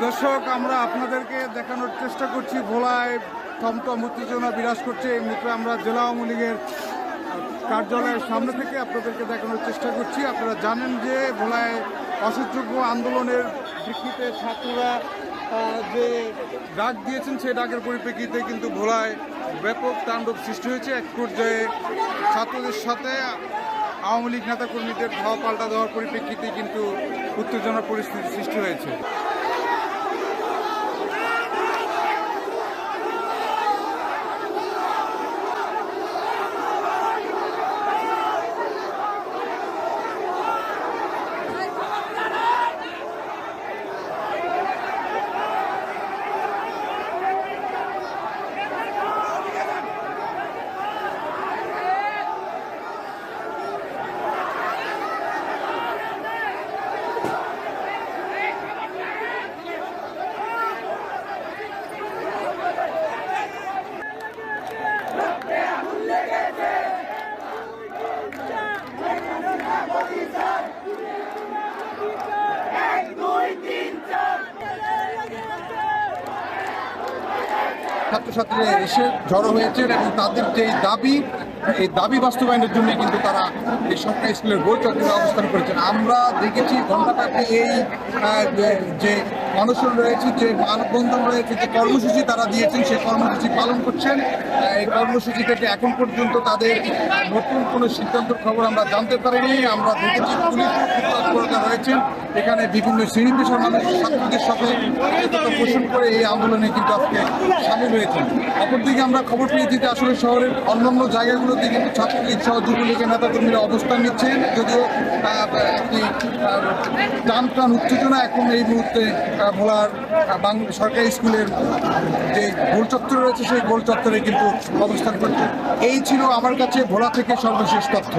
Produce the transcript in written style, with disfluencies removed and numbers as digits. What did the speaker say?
দর্শক, আমরা আপনাদেরকে দেখানোর চেষ্টা করছি ভোলায় থমথম উত্তেজনা বিরাজ করছে। এই মুহূর্তে আমরা জেলা আওয়ামী লীগের কার্যালয়ের সামনে থেকে আপনাদেরকে দেখানোর চেষ্টা করছি। আপনারা জানেন যে ভোলায় অসহযোগ্য আন্দোলনের প্রেক্ষিতে ছাত্ররা যে ডাক দিয়েছেন, সেই ডাকের পরিপ্রেক্ষিতে কিন্তু ভোলায় ব্যাপক তাণ্ডব সৃষ্টি হয়েছে। এক পর্যায়ে ছাত্রদের সাথে আওয়ামী লীগ নেতাকর্মীদের ধাওয়া পাল্টা দেওয়ার পরিপ্রেক্ষিতে কিন্তু উত্তেজনার পরিস্থিতি সৃষ্টি হয়েছে। ছাত্রছাত্রীরা এসে জড়ো হয়েছেন এবং তাদের যে দাবি, এই দাবি বাস্তবায়নের জন্য কিন্তু তারা এই সরকারি স্কুলের গোল চত্বরে অবস্থান করেছেন। আমরা দেখেছি ঘণ্টাব্যাপী এই যে অনশন রয়েছে, যে মানববন্ধন রয়েছে, যে কর্মসূচি তারা দিয়েছেন, সেই কর্মসূচি পালন করছেন। এই কর্মসূচি থেকে এখন পর্যন্ত তাদের নতুন কোনো সিদ্ধান্তের খবর আমরা জানতে পারিনি। আমরা দেখেছি পুলিশ তৎপরতা রয়েছেন, এখানে বিভিন্ন শ্রেণী পেশার মানুষ ছাত্রদের সাথে একতা পোষণ করে এই আন্দোলনে কিন্তু আজকে সামিল হয়েছেন। অপরদিকে আমরা খবর পেয়েছি যে আসলে শহরের অন্যান্য জায়গাগুলোতে কিন্তু ছাত্রলীগ সহ যুবলীগের নেতাকর্মীরা অবস্থান নিচ্ছেন, যদিও একটি টান উত্তেজনা এখন এই মুহূর্তে ভোলার সরকারি স্কুলের যে গোল চত্বর রয়েছে, সেই গোল চত্বরে কিন্তু অবস্থান করছে। এই ছিল আমার কাছে ভোলা থেকে সর্বশেষ তথ্য।